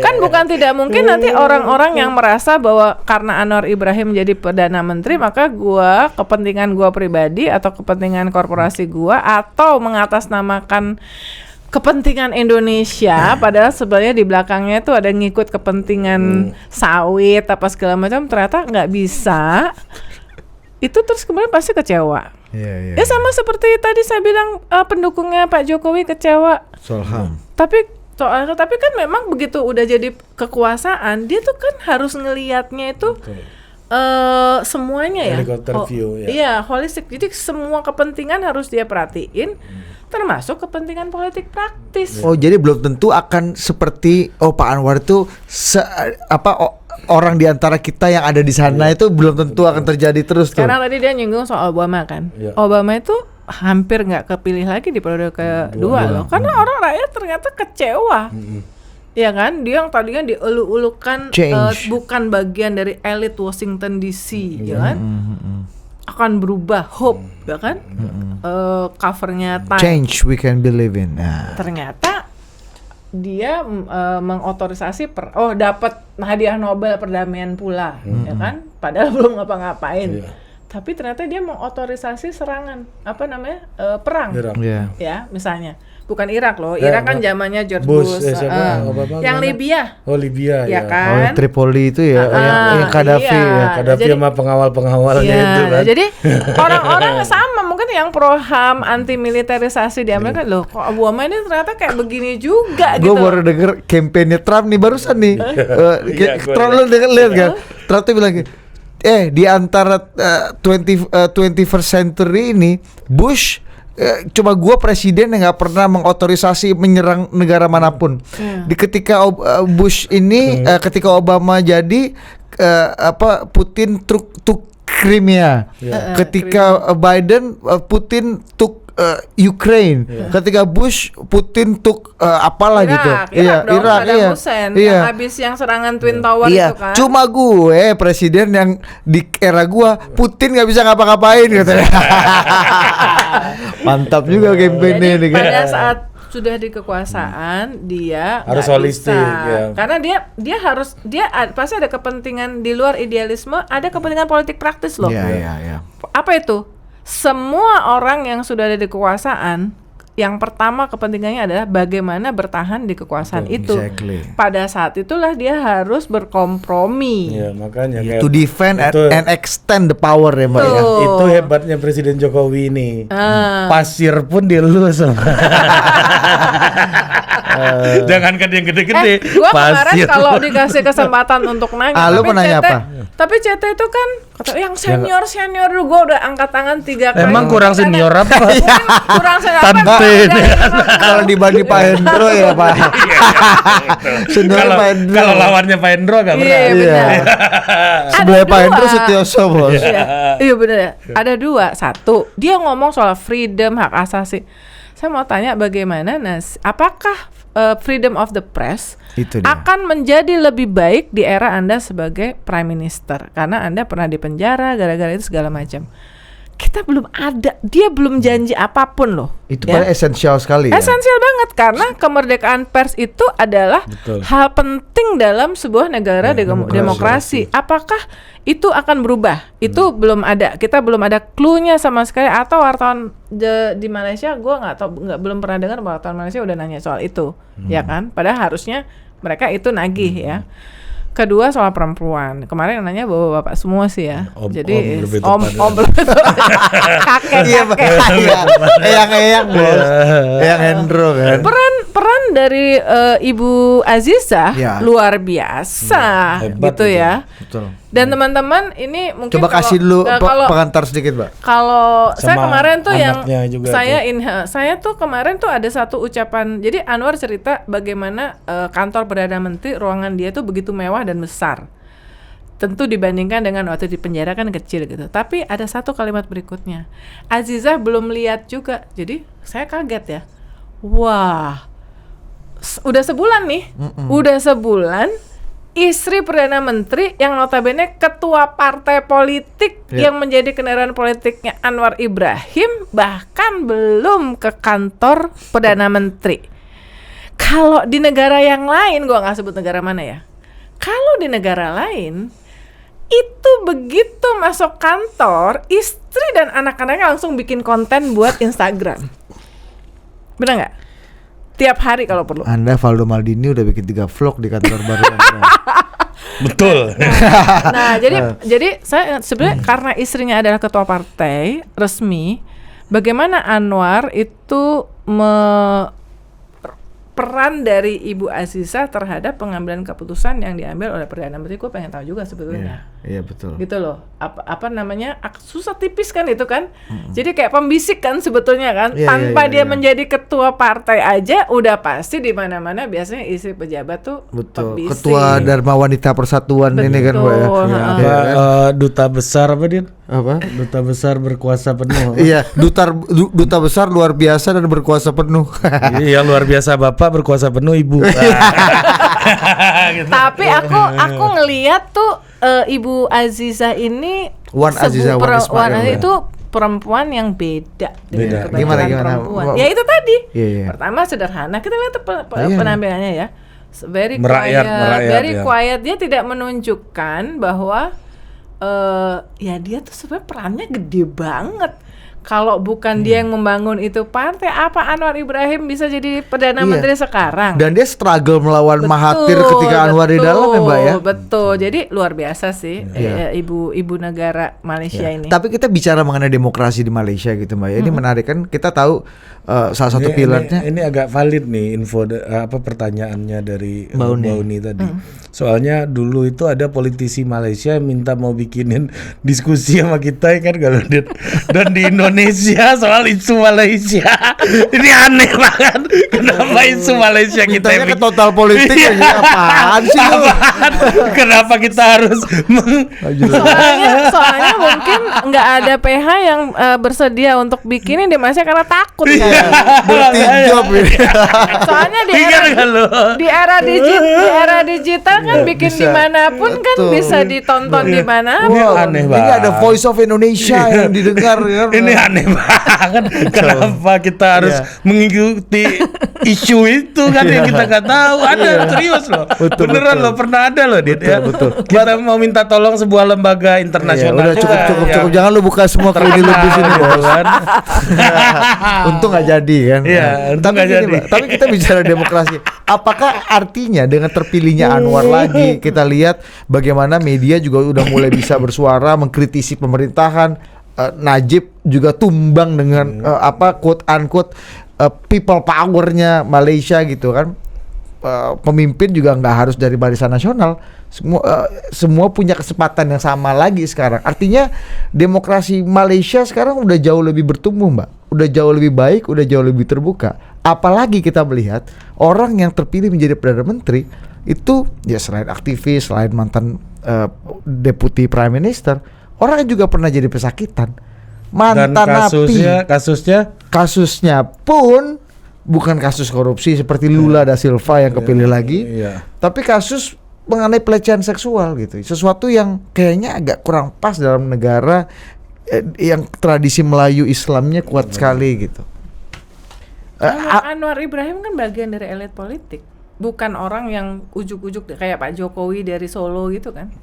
kan bukan tidak mungkin nanti orang-orang yang merasa bahwa karena Anwar Ibrahim jadi Perdana Menteri maka kepentingan gua pribadi atau kepentingan korporasi gua atau mengatasnamakan kepentingan Indonesia, padahal sebenarnya di belakangnya itu ada ngikut kepentingan sawit apa segala macam, ternyata nggak bisa. Itu terus kemudian pasti kecewa. Ya sama seperti tadi saya bilang pendukungnya Pak Jokowi kecewa soal HAM. Tapi kan memang begitu udah jadi kekuasaan, dia tuh kan harus ngelihatnya itu semuanya ya. Helikopter view ya. Iya, holistik. Jadi semua kepentingan harus dia perhatiin. Termasuk kepentingan politik praktis. Oh, jadi belum tentu akan seperti Pak Anwar itu orang di antara kita yang ada di sana itu belum tentu akan terjadi terus tuh. Karena tadi dia nyinggung soal Obama kan. Obama itu hampir nggak kepilih lagi di periode kedua loh. Karena orang rakyat ternyata kecewa. Ya kan, dia yang tadinya dieluk-elukan bukan bagian dari elit Washington DC, ya kan? Akan berubah, hope, ya kan? Covernya Time. Change we can believe in. Ternyata dia mengotorisasi dapat hadiah Nobel perdamaian pula, ya kan? Padahal belum ngapa-ngapain. Tapi ternyata dia mengotorisasi serangan, perang. Ya, misalnya. bukan Irak loh. Irak kan zamannya George Bush. Yang Libya. Oh, Libya ya kan. Tripoli itu ya, yang Gaddafi ya. Gaddafi sama pengawal-pengawalnya itu kan. Jadi orang-orang sama, mungkin yang pro HAM, anti militerisasi di Amerika, loh kok Obama ini ternyata kayak begini juga gitu. Gue baru denger kampanye Trump nih barusan nih. Trump lu lihat kan? Trump tuh bilang di antara 21st century ini Bush cuma gue presiden yang nggak pernah mengotorisasi menyerang negara manapun. Di ketika Bush ini, ketika Obama jadi Putin took Crimea. Ketika Biden, Putin took Ukraine. Ketika Bush, Putin took apalah Irak, gitu. Irak, Hussein, yang habis yang serangan Twin Tower itu kan. Cuma gue presiden yang di era gue, Putin nggak bisa ngapa-ngapain katanya. Mantap juga kampanye ini. Pada saat sudah di kekuasaan dia harus holistik ya. Karena dia harus pasti ada kepentingan di luar idealisme, ada kepentingan politik praktis loh. Apa itu? Semua orang yang sudah ada di kekuasaan, yang pertama kepentingannya adalah bagaimana bertahan di kekuasaan itu. Pada saat itulah dia harus berkompromi. Ya, makanya to defend and extend the power ya Mbak ya. Itu hebatnya Presiden Jokowi ini. Pasir pun dilus. Jangankan yang gede-gede. Gua kemarin kalau dikasih kesempatan untuk nanya, lu mau nanya apa? Tapi CT itu kan kata yang senior dulu, gue udah angkat tangan 3 kali. Emang kurang senior apa? Kurang senior apa? Kalau dibanding Pak Hendro ya Pak. Senior Pak Hendro. Kalau lawannya Pak Hendro gak pernah. Iya. Sebelah Pak Hendro Sutioso bos. Iya benar ya. Ada 2. 1, dia ngomong soal freedom, hak asasi. Saya mau tanya bagaimana apakah freedom of the press akan menjadi lebih baik di era Anda sebagai Prime Minister karena Anda pernah dipenjara gara-gara itu segala macam. Kita belum ada, dia belum janji apapun loh. Itu paling esensial sekali ya. Esensial banget karena kemerdekaan pers itu adalah hal penting dalam sebuah negara demokrasi. Apakah itu akan berubah? Itu belum ada. Kita belum ada clue-nya sama sekali. Atau wartawan di Malaysia, gue belum pernah dengar wartawan Malaysia udah nanya soal itu, ya kan? Padahal harusnya mereka itu nagih ya. Kedua soal perempuan. Kemarin yang nanya bapak-bapak semua sih ya. Jadi om kakek. Eyang bos. Eyang Hendro kan. Peran dari Ibu Azizah luar biasa gitu ya. Betul. Dan teman-teman ini mungkin coba kasih dulu pengantar sedikit, Mbak. Kalau saya kemarin tuh yang saya tuh kemarin tuh ada satu ucapan. Jadi Anwar cerita bagaimana kantor Perdana Menteri ruangan dia tuh begitu mewah dan besar. Tentu dibandingkan dengan waktu di penjara kan kecil gitu. Tapi ada satu kalimat berikutnya. Azizah belum lihat juga. Jadi saya kaget ya. Wah. Udah sebulan nih. Udah sebulan istri Perdana Menteri yang notabene ketua partai politik yang menjadi kendaraan politiknya Anwar Ibrahim bahkan belum ke kantor Perdana Menteri. Kalau di negara yang lain, gua nggak sebut negara mana ya. Kalau di negara lain itu begitu masuk kantor, istri dan anak-anaknya langsung bikin konten buat Instagram. Benar nggak? Tiap hari kalau perlu. Anda Valdo Maldini udah bikin 3 vlog di kantor baru Anda. Betul. Nah, jadi saya sebenarnya karena istrinya adalah ketua partai resmi, bagaimana Anwar itu peran dari Ibu Azizah terhadap pengambilan keputusan yang diambil oleh Perdana Menteri, gue pengen tahu juga sebetulnya. Iya betul. Gitu loh. Apa namanya? Susah tipis kan itu kan. Jadi kayak pembisik kan sebetulnya kan. Tanpa dia menjadi ketua partai aja udah pasti di mana-mana biasanya istri pejabat tuh pembisik. Ketua Dharma Wanita Persatuan ini kan Mbak ya. Duta besar apa dia? Apa? Duta besar berkuasa penuh. Iya, duta besar luar biasa dan berkuasa penuh. Iya, luar biasa Bapak, berkuasa penuh Ibu. Gitu. Tapi aku ngelihat tuh Ibu Azizah ini itu perempuan yang beda dengan kebanyakan perempuan. Ya itu tadi. Pertama sederhana, kita lihat penampilannya ya. Very quiet. Dia tidak menunjukkan bahwa ya dia tuh sebenarnya perannya gede banget. kalau bukan dia yang membangun itu partai, apa Anwar Ibrahim bisa jadi Perdana Menteri sekarang? Dan dia struggle melawan Mahathir ketika Anwar di dalam ya Mbak ya. Betul, jadi luar biasa sih ibu negara Malaysia ini. Tapi kita bicara mengenai demokrasi di Malaysia gitu Mbak ya. Ini menarik kan, kita tahu salah satu pilarnya. Ini agak valid nih info pertanyaannya dari Mbak Uni tadi. Soalnya dulu itu ada politisi Malaysia minta mau bikinin diskusi sama kita kan kalau dan di Indonesia soal isu Malaysia. Ini aneh banget. Kenapa isu Malaysia kita ke total politik aja apaan sih? Kenapa kita harus soalnya mungkin nggak ada PH yang bersedia untuk bikinin di Malaysia karena takut kan. Bertinjau Soalnya di era digital kan bikin dimanapun kan bisa ditonton dimanapun. Aneh banget. Ini ada Voice of Indonesia yang didengar ya. Ini aneh banget. Kenapa kita harus mengikuti isu itu kan yang kita nggak tahu? Ada serius loh. Beneran loh, pernah ada loh Dit ya. Kita mau minta tolong sebuah lembaga internasional. Udah cukup. Jangan lu buka semua klini lebih sini kan. Untung nggak jadi kan. Tapi kita bicara demokrasi. Apakah artinya dengan terpilihnya Anwar lagi, kita lihat bagaimana media juga udah mulai bisa bersuara mengkritisi pemerintahan. Najib juga tumbang dengan quote unquote people powernya Malaysia gitu kan. Pemimpin juga nggak harus dari barisan nasional. Semua punya kesempatan yang sama lagi sekarang. Artinya demokrasi Malaysia sekarang udah jauh lebih bertumbuh Mbak. Udah jauh lebih baik, udah jauh lebih terbuka. Apalagi kita melihat orang yang terpilih menjadi Perdana Menteri itu ya selain aktivis, selain mantan deputi Prime Minister, orang yang juga pernah jadi pesakitan, mantan napi. Kasusnya pun bukan kasus korupsi seperti Lula da Silva yang kepilih lagi, tapi kasus mengenai pelecehan seksual gitu. Sesuatu yang kayaknya agak kurang pas dalam negara yang tradisi Melayu Islamnya kuat sekali gitu. Anwar Ibrahim kan bagian dari elit politik, bukan orang yang ujuk-ujuk kayak Pak Jokowi dari Solo gitu kan.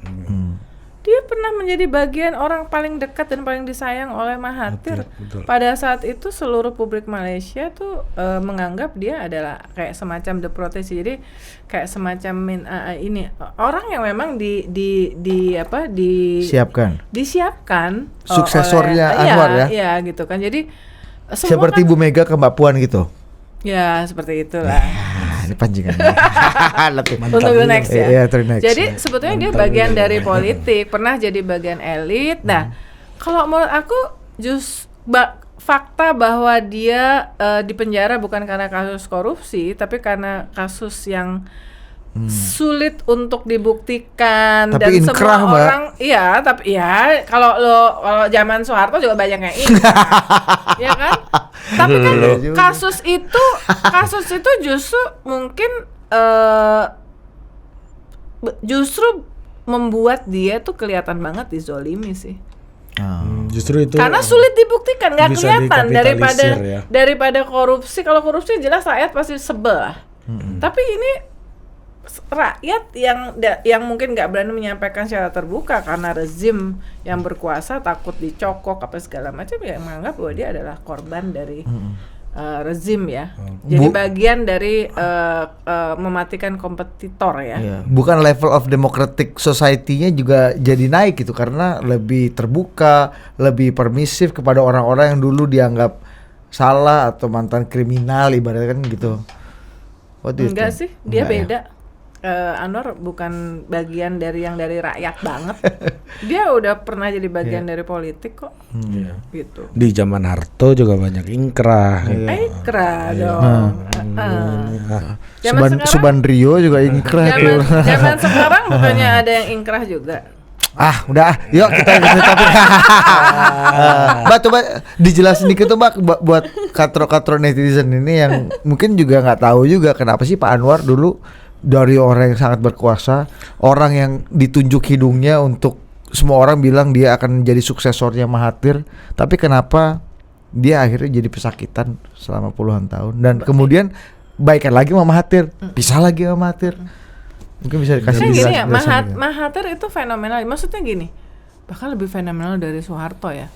Dia pernah menjadi bagian orang paling dekat dan paling disayang oleh Mahathir. Betul. Pada saat itu seluruh publik Malaysia tuh menganggap dia adalah kayak semacam the protesi. Jadi kayak semacam ini orang yang memang disiapkan suksesornya Anwar ya. Iya gitu kan. Jadi seperti Ibu Mega ke Mbak Puan gitu. Ya seperti itulah. Ini pancingan. Untuk the next ya. Next. Jadi sebetulnya dia bagian dari politik, pernah jadi bagian elit. Nah, kalau menurut aku fakta bahwa dia dipenjara bukan karena kasus korupsi, tapi karena kasus yang sulit untuk dibuktikan. Tapi dan inkrah, semua Mbak. orang tapi ya kalau zaman Soeharto juga banyak yang inkrah. Ya kan? Tapi kan kasus itu justru mungkin justru membuat dia tuh kelihatan banget dizolimi sih. Justru itu karena sulit dibuktikan, nggak kelihatan daripada korupsi. Kalau korupsi jelas rakyat pasti sebel. Tapi ini rakyat yang mungkin nggak berani menyampaikan secara terbuka karena rezim yang berkuasa, takut dicokok apa segala macam, ya menganggap bahwa dia adalah korban dari rezim ya. Jadi bagian dari mematikan kompetitor ya. Bukan level of democratic society-nya juga jadi naik gitu karena lebih terbuka, lebih permisif kepada orang-orang yang dulu dianggap salah atau mantan kriminal ibaratnya kan gitu. Enggak sih, dia beda. Anwar bukan bagian dari rakyat banget. Dia udah pernah jadi bagian dari politik kok. Gitu. Di zaman Harto juga banyak inkrah. Inkrah dong. Subandrio juga inkrah. Zaman sekarang bukannya ada yang inkrah juga. Udah, yuk kita ganti topik. Mbak, coba dijelasin dikit tuh Mbak buat katro-katro netizen ini yang mungkin juga nggak tahu juga kenapa sih Pak Anwar dulu dari orang yang sangat berkuasa, orang yang ditunjuk hidungnya untuk semua orang bilang dia akan jadi suksesornya Mahathir, tapi kenapa dia akhirnya jadi pesakitan selama puluhan tahun dan kemudian baikan lagi sama Mahathir, pisah lagi sama Mahathir. Mungkin bisa dikasih gini ya, Mahathir itu fenomenal. Maksudnya gini, bahkan lebih fenomenal dari Soeharto ya.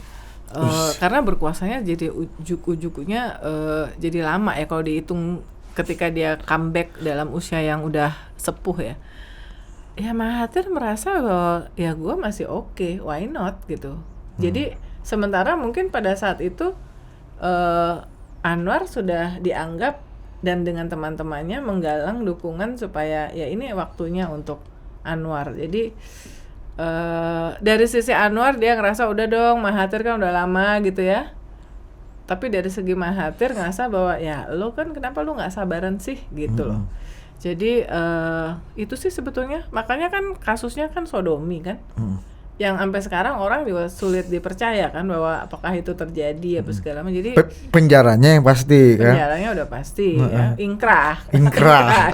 Karena berkuasanya jadi ujuk-ujuknya jadi lama ya kalau dihitung ketika dia comeback dalam usia yang udah sepuh ya. Ya Mahathir merasa bahwa ya gue masih oke, why not gitu. Jadi sementara mungkin pada saat itu Anwar sudah dianggap dan dengan teman-temannya menggalang dukungan supaya ya ini waktunya untuk Anwar. Jadi dari sisi Anwar dia ngerasa udah dong Mahathir kan udah lama gitu ya. Tapi dari segi Mahathir ngerasa bahwa ya lo kan kenapa lo nggak sabaran sih gitu loh. Jadi itu sih sebetulnya makanya kan kasusnya kan sodomi kan. Yang sampai sekarang orang juga sulit dipercaya kan bahwa apakah itu terjadi apa segala macam. Jadi penjaranya yang pasti kan. Penjaranya udah pasti ya. Ingkrah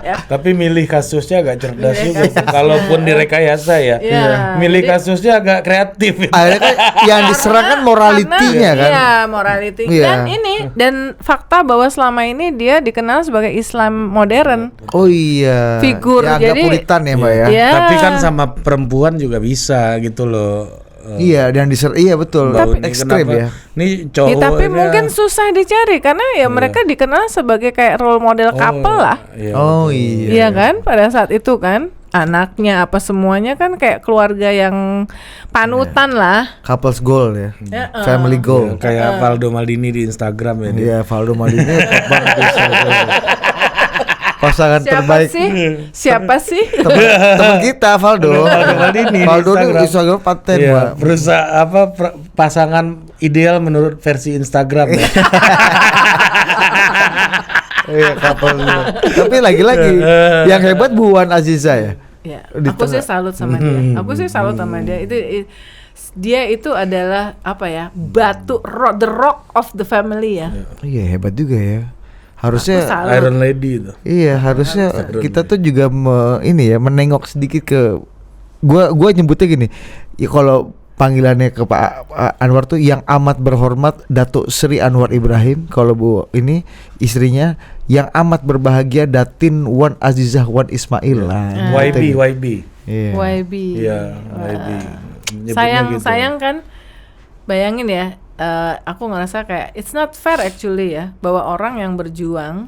ya. Tapi milih kasusnya agak cerdas juga. Kalaupun direkayasa ya. Milih kasusnya agak kreatif. Akhirnya kan yang diserang kan moralitinya kan. Iya, morality. Dan fakta bahwa selama ini dia dikenal sebagai Islam modern. Oh iya. Figur ya, jadi agak puritan ya, Mbak ya. Tapi kan sama perempuan juga bisa gitu loh. Iya, dan iya betul. Tapi ekstrim ya. Ini cowok. Tapi mungkin susah dicari karena ya mereka dikenal sebagai kayak role model couple lah. Iya kan pada saat itu kan anaknya apa semuanya kan kayak keluarga yang panutan lah. Couples goal ya. Family goal. Kayak Valdo Maldini di Instagram ya. Iya, Valdo Maldini pasangan terbaik siapa sih teman kita Valdo Maldini Valdo ini Instagram paten berusaha pasangan ideal menurut versi Instagram ya. Iya couple. Tapi lagi-lagi yang hebat Bu Wan Aziza ya. Aku sih salut sama dia. Aku sih salut sama dia. Dia itu adalah apa ya batu the rock of the family ya. Iya hebat juga ya. Harusnya Iron Lady itu. Iya, harusnya kita tuh juga menengok sedikit ke gua nyebutnya gini. Ya kalau panggilannya ke Pak Anwar tuh yang amat berhormat Datuk Sri Anwar Ibrahim, kalau Bu ini istrinya yang amat berbahagia Datin Wan Azizah Wan Ismail lah. YB. Iya. YB. Iya, YB. Sayang kan. Bayangin ya. Aku ngerasa kayak it's not fair actually ya bahwa orang yang berjuang,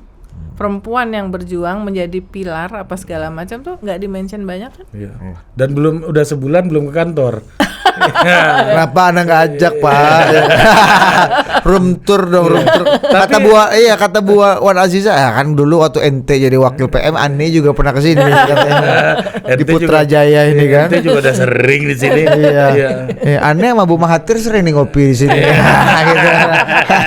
perempuan yang berjuang menjadi pilar apa segala macam tuh nggak di-mention banyak kan? Iya. Dan udah sebulan belum ke kantor. Kenapa Anda nggak ajak Pak? Room tour dong, room tour. Kata Bu Wan Aziza kan dulu waktu NT jadi wakil PM Ani juga pernah kesini katanya. Di Putrajaya ini kan. NT juga udah sering di sini. Iya. Ani sama Bu Mahathir sering nih ngopi di sini. Gitu.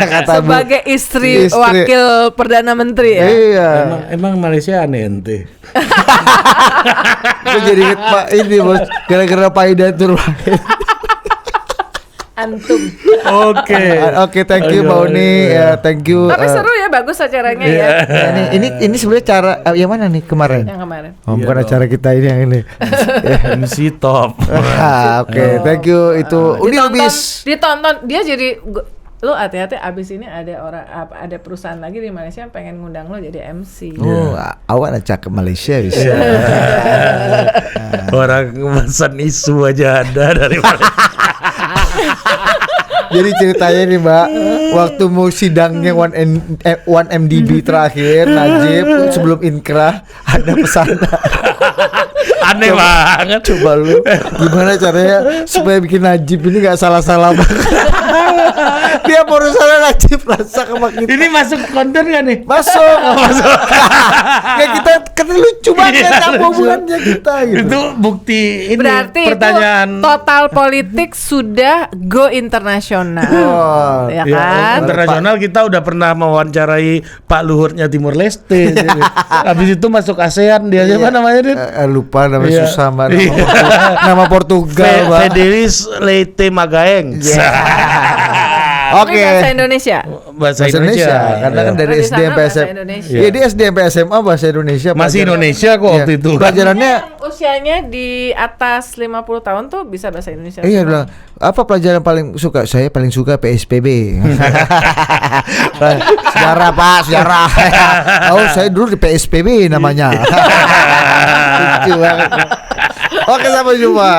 Kata sebagai istri wakil Perdana Menteri ya. Iya. Emang Malaysia aneh ente. Gue jadi inget Pak ini bos gara-gara Pak Hidayatul Wahid. Antum. Oke, thank you Mbak Uni ya, thank you. Tapi seru ya, bagus acaranya ya. Ini sebenarnya cara yang mana nih kemarin? Yang kemarin. Bukan acara kita ini yang ini. MC top. Oke, thank you itu. Uni lebih ditonton dia jadi lu hati-hati abis ini ada perusahaan lagi di Malaysia yang pengen ngundang lo jadi MC. Awak ajak ke Malaysia bisa. Orang pesan isu aja ada dari Malaysia. Jadi ceritanya nih Mbak, waktu mau sidangnya One MDB terakhir Najib sebelum inkrah ada pesanan. Aneh banget. Coba lu gimana caranya supaya bikin Najib ini gak salah-salah banget. Dia perusahaan Najib rasa sama kita. Ini masuk konten gak nih? Masuk. Kayak kita lucu banget hubungannya kita gitu. Itu bukti ini. Berarti pertanyaan itu total politik sudah go internasional. Ya kan? Internasional kita udah pernah mewawancarai Pak Luhutnya Timur Leste. Habis itu masuk ASEAN dia siapa namanya Dit? Lupa namanya susah nama Portugal Federis Leite Magaeng. Oke. Bahasa Indonesia. Bahasa Indonesia. Karena kan dari SD sampai SMA. Iya di SD sampai SMA bahasa Indonesia. Masih Indonesia kok waktu itu. Pelajarannya usianya di atas 50 tahun tuh bisa bahasa Indonesia. Iya bilang apa pelajaran paling suka? Saya paling suka PSPB. Sejarah Pak, sejarah. Saya dulu di PSPB namanya. Lucu banget. Oke, sampai jumpa.